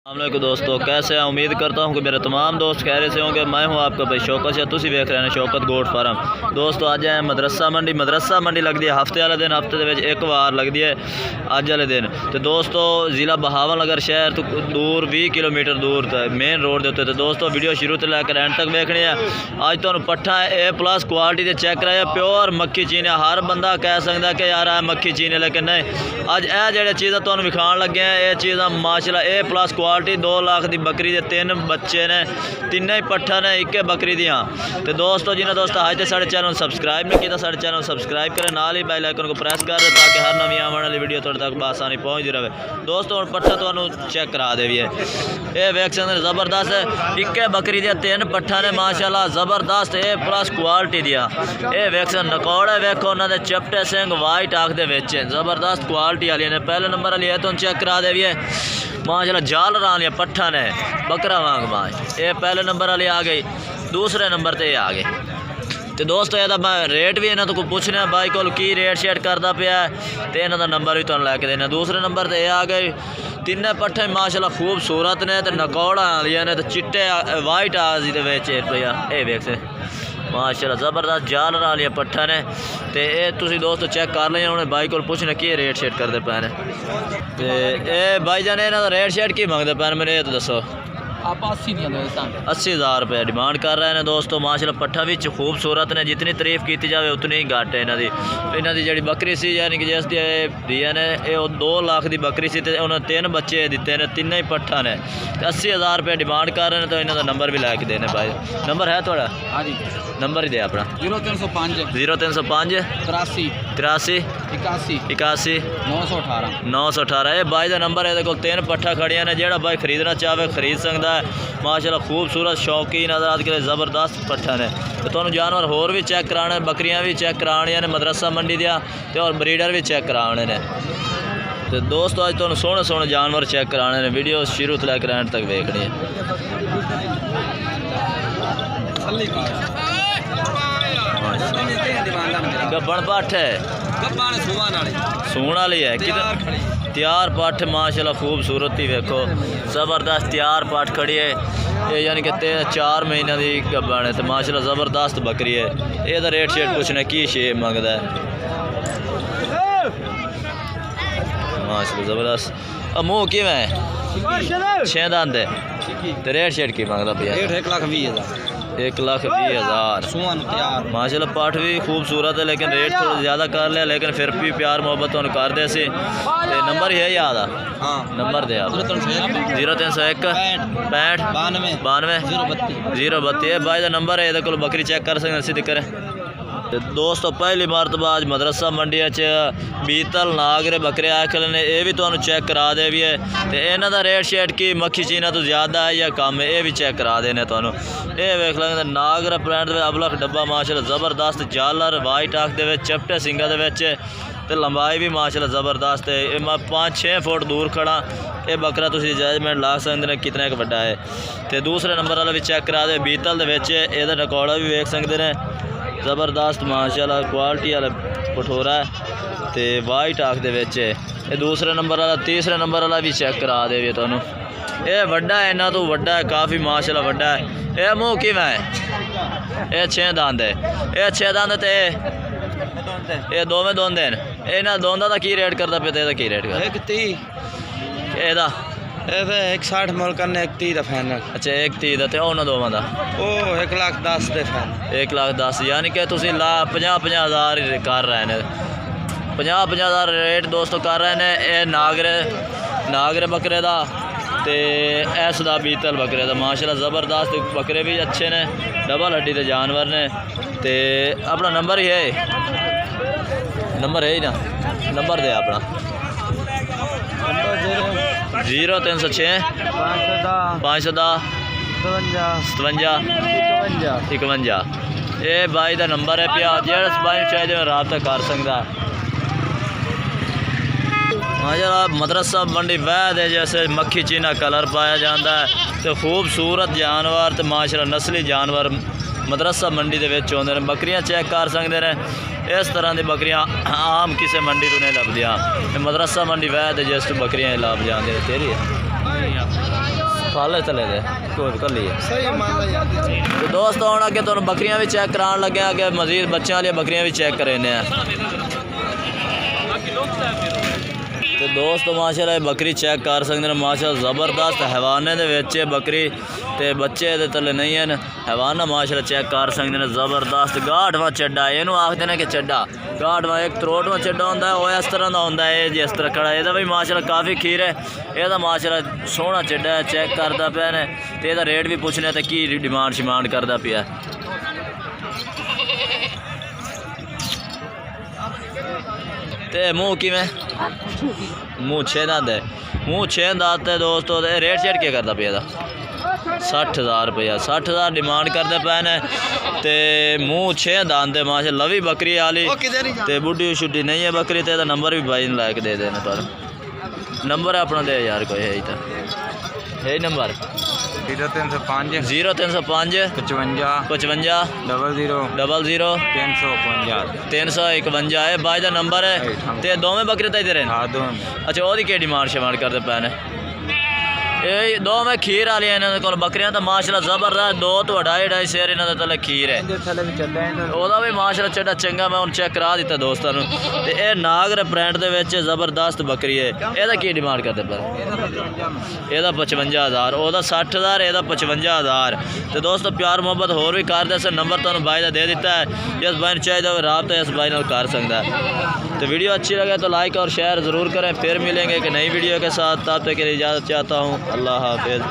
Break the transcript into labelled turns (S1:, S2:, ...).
S1: अस्सलामुअलैकुम दोस्तों, कैसे हैं? उम्मीद करता हूं कि मेरे तमाम दोस्त खैरियत से होंगे। मैं हूं आपका भाई शौकत है, तुसी देख रहे हैं शौकत गोट फार्म। दोस्तों अज है मदरसा मंडी लगती है हफ्ते वाले दिन, हफ्ते के एक बार लगती है अज वाले दिन। तो दोस्तों ज़िला बहावलनगर शहर तो दूर 20 किलोमीटर दूर मेन रोड के उत्ते। तो दोस्तों वीडियो शुरू तो लैकर एंड तक देखनी है। अज तुहानू पट्ठा A+ क्वालिटी के चेक कराया, प्योर मक्खी चीन है। हर बंदा कह सकता कि यार है मक्खी चीन है, लेकिन नहीं। अज यह जो चीज़ा तुहानू विखाण लगे हैं, ये चीज़ा माशाल्लाह A+ क्वालिटी 2 लाख की बकरी के 3 बच्चे ने, तीनों ही पट्ठा ने, एक बकरी दियाँ। तो दोस्तों जिन्हें दोस्तों अज तक साढ़े चैनल सब्सक्राइब नहीं किया, साढ़े चैनल सब्सक्राइब करें, नाल ही बेल आइकन को प्रेस कर दें ताकि हर नवी आने वाली वीडियो तुहाडे तक बआसानी पहुँचती रहे। दोस्तों हम पट्ठा तुहानू चेक करा दे भी है, ये वेख सकते हैं ज़बरदस्त है। एक बकरी दियाँ 3 पट्ठा ने माशाल्लाह ज़बरदस्त A+ क्वालिटी दियाँ। ये वेख सकते नकौड़े वेखो, उन्होंने चपटे सिंह वाइट आँख के विच ज़बरदस्त क्वालिटी वाली ने। पहले नंबर वाली है तुम चेक करा दे भी है माशाल्लाह, जाल रान या पट्ठा ने बकरा वांग माश। ये पहले नंबर वाली आ गई, दूसरे नंबर पर आ गए। तो दोस्तों यदा मैं रेट भी इन्हों को पूछने भाई को की रेट शेट करता पाया, तो इन्हों का नंबर भी तुम लैके देना। दूसरे नंबर पर आ गए, तीनों पट्ठे माशाल्लाह खूबसूरत ने, तो नकौड़ा आलिया ने, तो चिट्टे वाइट आजी के भैया ये वेख से माशाल्लाह ज़बरदस्त जाल वाली पट्ठा ने। तो ये तुम दोस्तों चेक कर लें, उन्हें भाई को पूछना कि रेट शेट करते पे ने। तो ये भाई जान इन्हों रेट शेट की मंगते पे मेरे, ये तो दसो।
S2: आप
S1: 80,000 रुपये डिमांड कर रहे हैं दोस्तों। माशाल्लाह पट्ठा भी खूबसूरत ने, जितनी तारीफ की जाए उतनी ही घट है। इन्हों की जी बकरी सी, यानी कि जिस दिया ने 2 लाख की बकरी सी, तो उन्होंने 3 बच्चे दिते हैं, तीनों ही पट्ठा ने। 80,000 रुपये डिमांड कर रहे हैं। तो इन्हों का नंबर भी लैके देने भाई, नंबर है थोड़ा?
S2: हाँ जी,
S1: नंबर ही दे अपना।
S2: 0305
S1: 83
S2: 83 81
S1: 918। ये भाई का नंबर है, 3 पट्ठा खड़िया ने। जो भाई खरीदना चाहे खरीद सकता है। माशाल्लाह खूबसूरत शौकीन आज़ाद के लिए ज़बरदस्त पट्ठा ने। तो तुहानू जानवर होर भी चेक कराने, बकरियां भी चेक करानियां ने मदरसा मंडी दिया, तो और ब्रीडर भी चेक कराने ने। तो दोस्तों अज तुहानू सोहने सोहने जानवर चेक कराने ने। वीडियो शुरू तो लैकर एंड तक देखनी है। गब्बन पट्ठ है, सूण वाली है, तैयार पट्ठ माशाल्लाह खूबसूरत ही वेखो ज़बरदस्त तैयार पट्ठ खड़ी है। ये यानी कि 4 महीने की गब्बन है, तो माशाल्लाह ज़बरदस्त बकरी है। ये रेट शेट पूछना की शेप मंगता है माशाल्लाह ज़बरदस्त। मुँह कि है 6 दंद है, तो रेट शेट की मंगता भैया? 1,20,000 माशाल्लाह पाठ भी खूबसूरत है, लेकिन रेट थोड़ा ज़्यादा कर लिया, लेकिन फिर भी प्यार मोहब्बत तो कर दे सी। नंबर ही है याद आ? हाँ नंबर दे आप। 0301 65 92 032 भाई का नंबर है। ये बकरी चेक कर सकते सीधी करें। दोस्तों पहली मरतबा आज मदरसा मंडी बीतल नागरे बकरे आए खले ने, ये भी तुहानू चेक करा दे भी है। तो इन्हों का रेट शेट की मक्खी चीना तो ज़्यादा है या कम है, ये भी चेक करा देने तुहानू। ये वेख लेंगे नागरा ब्रांड के अबलख डब्बा माशाल्लाह ज़बरदस्त जालर वाइट आँख के चपटे सिंगा के, तो लंबाई भी माशाल्लाह ज़बरदस्त है। ये मैं 5-6 फुट दूर खड़ा, ये बकरा तुम जजमेंट ला सकते हैं कितना एक बड़ा है। तो दूसरे नंबर वाला भी चेक करा दे, बीतल ये नकौड़ा भी वेख सकते हैं ज़बरदस्त माशाल्लाह क्वालिटी वाला पठोरा है, तो वाइट आँख के ये दूसरे नंबर वाला। तीसरे नंबर वाला भी चेक करा दे भी तुहानू। ये वड्डा है, इन्हों तो वड्डा है, काफ़ी माशाल्लाह वड्डा है। ये मुँह कि है, ये 6 दंद है, ये 6 दंद, तो ये दोवें दोंद हैं। इन्होंने दोंदा का की रेट करता पे? की रेट कर? 130
S2: 160 मोल करने 130 का फाइनल।
S1: अच्छा 130 का, तो उन्होंने दोवां का
S2: 1,10,000 दे फाइनल।
S1: 1,10,000 यानी कि तुम 50,000 कर रहे हैं। 50,000 रेट दोस्तों कर रहे हैं। ये नागरे बकरे का, तो इस दा बीतल बकरे का माशाल्लाह ज़बरदस्त बकरे भी अच्छे ने, डबल हड्डी के जानवर ने। तो अपना नंबर ही है, नंबर है ही ना, नंबर दे अपना। 0306 510 57 51। ये भाई का नंबर है पिया, जिस भाई चाहिए रबता कर सकता है। माशाल्लाह मदरसा मंडी वैद है, जैसे मक्खी चीना कलर पाया जाता है, तो खूबसूरत जानवर, तो माशाल्लाह नस्ली जानवर मदरसा मंडी के आते हैं। बकरियां चेक कर सकते हैं, इस तरह की बकरियां आम किसी मंडी तो नहीं लभदियाँ। मदरसा मंडी वैद जिस बकरियां लभ जाती तेरी फाले चले गए कोई कर लिए
S2: सही मान लो यार
S1: तो दोस्त हम अगे तुहानू बकरियां भी चेक करान लगे अगे मजीद बच्चों वाली बकरियां भी चेक करेने तो दोस्त माशाल्लाह बकरी चेक कर सकते हैं माशाल्लाह ज़बरदस्त हैवाने दे विच बकरी ते बच्चे दे तले नहीं हैं हैवाना माशाल्लाह चेक कर सकते हैं ज़बरदस्त गाठवा चड्डा इनू आखते हैं कि चड्डा गाठवा एक त्रोटवा चड्डा होंदा है वो इस तरह का होंदा है जिस तरह खड़ा ਇਹਦਾ भी माशाल्लाह काफ़ी खीर है ਇਹਦਾ माशाल्लाह सोहना चड्डा है चेक करदा पिया ने ते ਇਹਦਾ रेट भी पुछने ते की डिमांड शिमांड करदा पिया ते मुँह किवें मुँह 6 दंद है मुँह 6 दंद है दोस्तों ते रेट शेट क्या करता पे ਇਹਦਾ 60,000 रुपया 60,000 डिमांड करते पे ने ते मुँह 6 दंद है माशा लवी बकरी वाली ते बुढ़ी शुड्डी नहीं है बकरी ते नंबर भी भाई ला के दे देना तुहानू नंबर अपना दे यार कोई है तो है नंबर
S2: 0305
S1: 0305 55 00 351 है भाई का नंबर है ते दोवें बकरे तो इधर हैं अच्छा वो की डिमांड शिमांड करते पे ने ये दो में खीर वाली इन्होंने को बकरियां तो माशाल्लाह जबरदस्त 2 तो 2.5 शेर इन्होंने तले खीर है ਉਹਦਾ भी माशाल्लाह चड्डा चंगा मैं ਹੁਣ चेक करा दिता दोस्तों ਨੂੰ ਤੇ ਇਹ ਨਾਗਰ ਪ੍ਰਿੰਟ ਦੇ ਵਿੱਚ ਜ਼ਬਰਦਸਤ ਬੱਕਰੀ ਹੈ ਇਹਦਾ ਕੀ ਡਿਮਾਂਡ ਕਰਦੇ ਪਰ ਇਹਦਾ 55000 ਉਹਦਾ 60000 ਇਹਦਾ 55000 ਤੇ ਦੋਸਤੋ ਪਿਆਰ ਮੁਹੱਬਤ ਹੋਰ ਵੀ ਕਰਦੇ ਸੇ ਨੰਬਰ ਤੁਹਾਨੂੰ ਬਾਈ ਦਾ ਦੇ ਦਿੱਤਾ ਹੈ ਜਿਸ ਬਾਈ ਨੂੰ ਚਾਹੀਦਾ ਹੋਵੇ ਰਾਬਤਾ ਇਸ बाई ਨਾਲ कर सकता है तो वीडियो अच्छी लगे तो लाइक और शेयर ज़रूर करें फिर मिलेंगे एक नई वीडियो के साथ तब तक के लिए इजाज़त चाहता हूँ अल्लाह हाफिज़